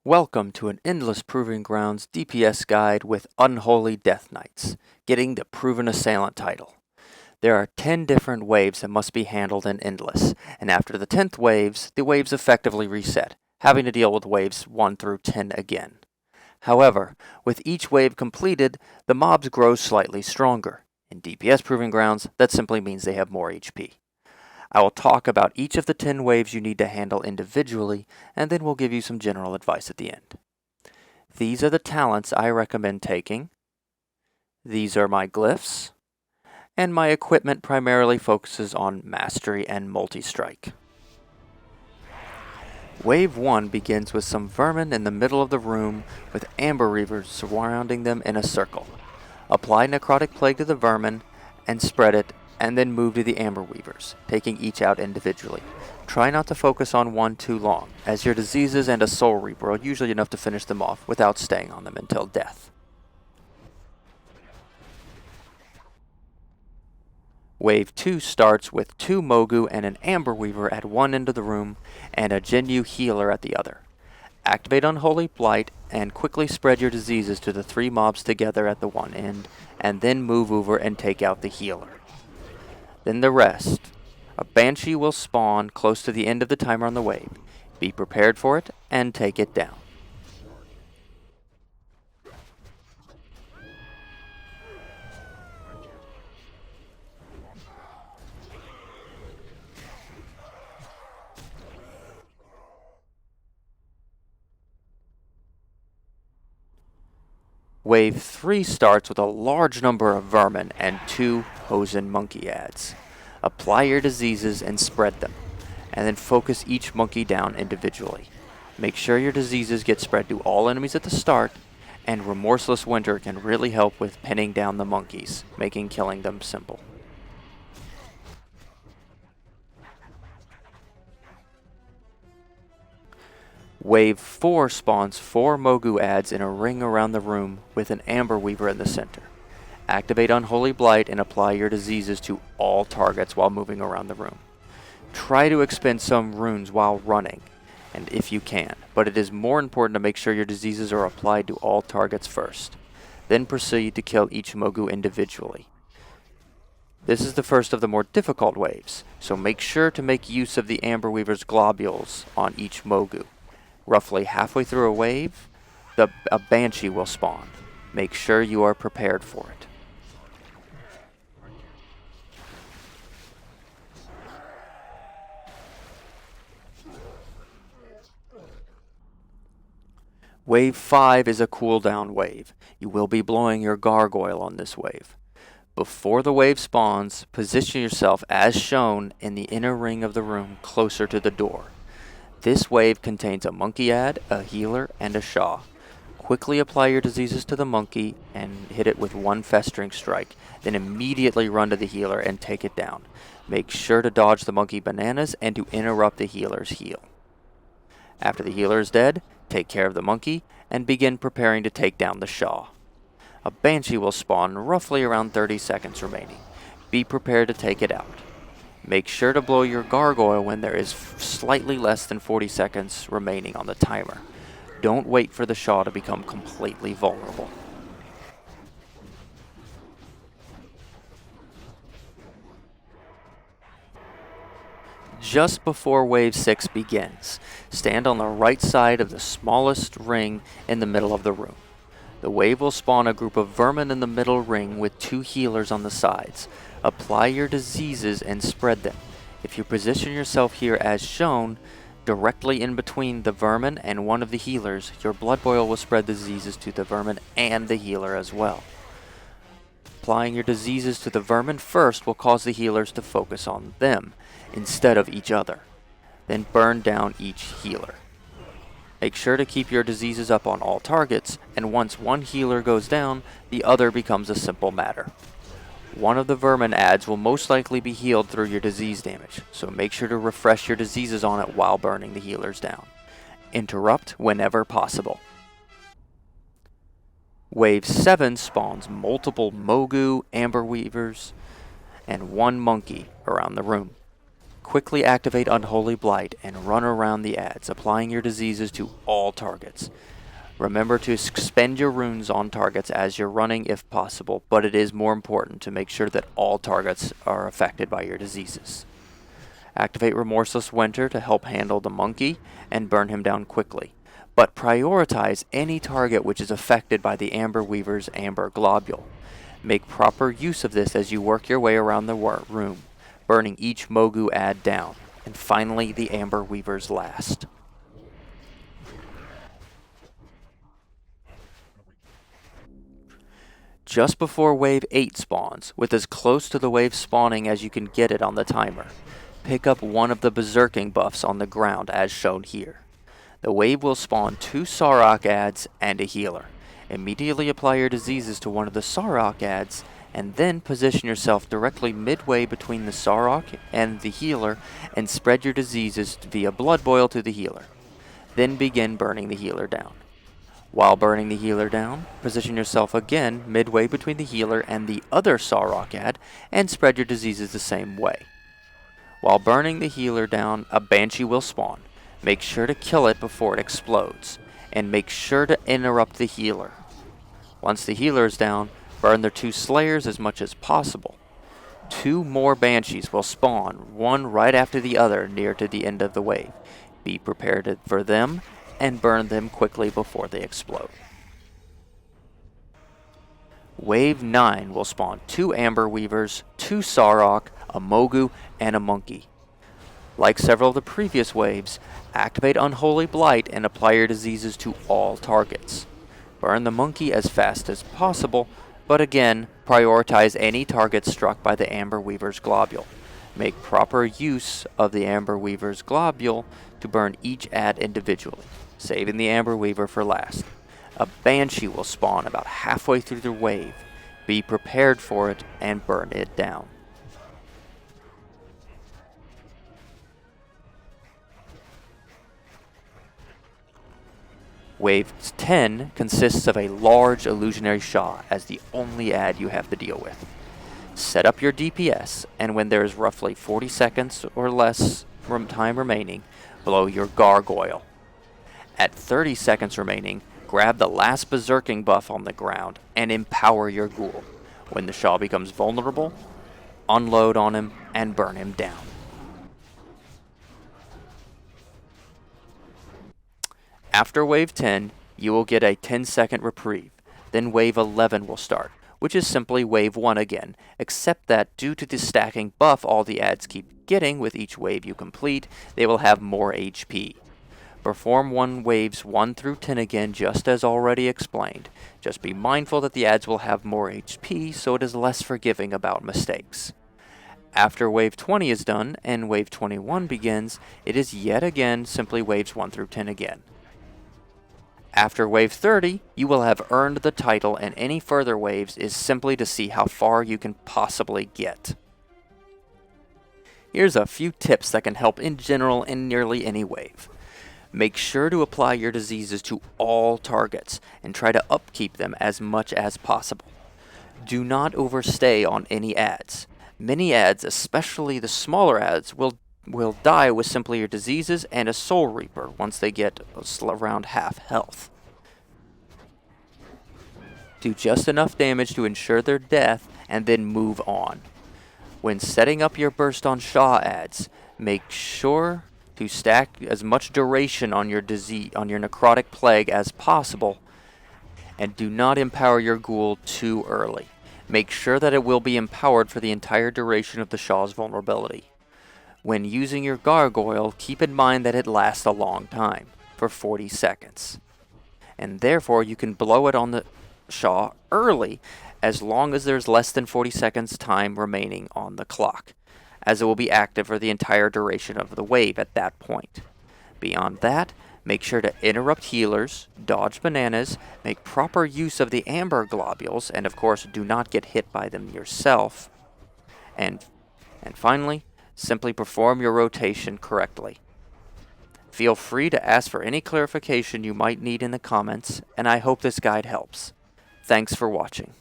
Welcome to an Endless Proving Grounds DPS guide with Unholy Death Knights, getting the Proven Assailant title. There are 10 different waves that must be handled in Endless, and after the 10th waves, the waves effectively reset, having to deal with waves 1 through 10 again. However, with each wave completed, the mobs grow slightly stronger. In DPS Proving Grounds, that simply means they have more HP. I will talk about each of the 10 waves you need to handle individually, and then we'll give you some general advice at the end. These are the talents I recommend taking. These are my glyphs, and my equipment primarily focuses on Mastery and Multi-Strike. Wave 1 begins with some vermin in the middle of the room with amber reavers surrounding them in a circle. Apply Necrotic Plague to the vermin and spread it, and then move to the amber weavers, taking each out individually. Try not to focus on one too long, as your diseases and a soul reaper are usually enough to finish them off without staying on them until death. Wave 2 starts with 2 Mogu and an Amber Weaver at one end of the room and a Jinyu healer at the other. Activate Unholy Blight and quickly spread your diseases to the 3 mobs together at the one end, and then move over and take out the healer. Then the rest. A Banshee will spawn close to the end of the timer on the wave. Be prepared for it and take it down. Wave 3 starts with a large number of vermin and 2 Hosen monkey ads. Apply your diseases and spread them, and then focus each monkey down individually. Make sure your diseases get spread to all enemies at the start, and Remorseless Winter can really help with pinning down the monkeys, making killing them simple. Wave 4 spawns 4 Mogu ads in a ring around the room with an Amber Weaver in the center. Activate Unholy Blight and apply your diseases to all targets while moving around the room. Try to expend some runes while running, and if you can, but it is more important to make sure your diseases are applied to all targets first. Then proceed to kill each Mogu individually. This is the first of the more difficult waves, so make sure to make use of the Amber Weaver's globules on each Mogu. Roughly halfway through a wave, a Banshee will spawn. Make sure you are prepared for it. Wave 5 is a cooldown wave. You will be blowing your gargoyle on this wave. Before the wave spawns, position yourself as shown in the inner ring of the room closer to the door. This wave contains a monkey ad, a healer, and a Shaw. Quickly apply your diseases to the monkey and hit it with 1 festering strike, then immediately run to the healer and take it down. Make sure to dodge the monkey bananas and to interrupt the healer's heal. After the healer is dead, take care of the monkey and begin preparing to take down the Shaw. A Banshee will spawn roughly around 30 seconds remaining. Be prepared to take it out. Make sure to blow your gargoyle when there is slightly less than 40 seconds remaining on the timer. Don't wait for the Shaw to become completely vulnerable. Just before Wave 6 begins, stand on the right side of the smallest ring in the middle of the room. The wave will spawn a group of vermin in the middle ring with 2 healers on the sides. Apply your diseases and spread them. If you position yourself here as shown, directly in between the vermin and one of the healers, your blood boil will spread the diseases to the vermin and the healer as well. Applying your diseases to the vermin first will cause the healers to focus on them instead of each other. Then burn down each healer. Make sure to keep your diseases up on all targets, and once one healer goes down, the other becomes a simple matter. One of the vermin ads will most likely be healed through your disease damage, so make sure to refresh your diseases on it while burning the healers down. Interrupt whenever possible. Wave 7 spawns multiple Mogu, Amber Weavers, and 1 monkey around the room. quickly activate Unholy Blight and run around the ads, applying your diseases to all targets. Remember to spend your runes on targets as you're running if possible, but it is more important to make sure that all targets are affected by your diseases. Activate Remorseless Winter to help handle the monkey and burn him down quickly, but prioritize any target which is affected by the Amber Weaver's Amber Globule. Make proper use of this as you work your way around the room, burning each Mogu ad down, and finally the Amber Weaver's last. Just before Wave 8 spawns, with as close to the wave spawning as you can get it on the timer, pick up one of the Berserking buffs on the ground as shown here. The wave will spawn 2 Sarok ads and a healer. Immediately apply your diseases to one of the Sarok ads, and then position yourself directly midway between the Sarok and the healer and spread your diseases via Blood Boil to the healer. Then begin burning the healer down. While burning the healer down, position yourself again midway between the healer and the other Sarok ad and spread your diseases the same way. While burning the healer down, a Banshee will spawn. Make sure to kill it before it explodes, and make sure to interrupt the healer. Once the healer is down, burn the 2 Slayers as much as possible. 2 more Banshees will spawn, one right after the other near to the end of the wave. Be prepared for them and burn them quickly before they explode. Wave 9 will spawn 2 Amber Weavers, 2 Sarok, a Mogu, and a Monkey. Like several of the previous waves, activate Unholy Blight and apply your diseases to all targets. Burn the Monkey as fast as possible, but again, prioritize any target struck by the Amber Weaver's Globule. Make proper use of the Amber Weaver's Globule to burn each ad individually, saving the Amber Weaver for last. A Banshee will spawn about halfway through the wave. Be prepared for it and burn it down. Wave 10 consists of a large illusionary Shah as the only ad you have to deal with. Set up your DPS, and when there is roughly 40 seconds or less time remaining, blow your Gargoyle. At 30 seconds remaining, grab the last Berserking buff on the ground and empower your Ghoul. When the Shah becomes vulnerable, unload on him and burn him down. After Wave 10, you will get a 10-second reprieve. Then Wave 11 will start, which is simply Wave 1 again, except that due to the stacking buff all the ads keep getting with each wave you complete, they will have more HP. Perform waves 1 through 10 again, just as already explained. Just be mindful that the ads will have more HP, so it is less forgiving about mistakes. After Wave 20 is done and Wave 21 begins, it is yet again simply Waves 1 through 10 again. After Wave 30, you will have earned the title, and any further waves is simply to see how far you can possibly get. Here's a few tips that can help in general in nearly any wave. Make sure to apply your diseases to all targets, and try to upkeep them as much as possible. Do not overstay on any ads. Many ads, especially the smaller ads, will die with simply your diseases and a Soul Reaper once they get around half health. Do just enough damage to ensure their death and then move on. When setting up your Burst on Shah ads, make sure to stack as much duration on your Necrotic Plague as possible, and do not empower your Ghoul too early. Make sure that it will be empowered for the entire duration of the Shah's vulnerability. When using your Gargoyle, keep in mind that it lasts a long time, for 40 seconds. And therefore, you can blow it on the Shah early, as long as there's less than 40 seconds time remaining on the clock, as it will be active for the entire duration of the wave at that point. Beyond that, make sure to interrupt healers, dodge bananas, make proper use of the Amber Globules, and of course, do not get hit by them yourself. And finally, simply perform your rotation correctly. Feel free to ask for any clarification you might need in the comments, and I hope this guide helps. Thanks for watching.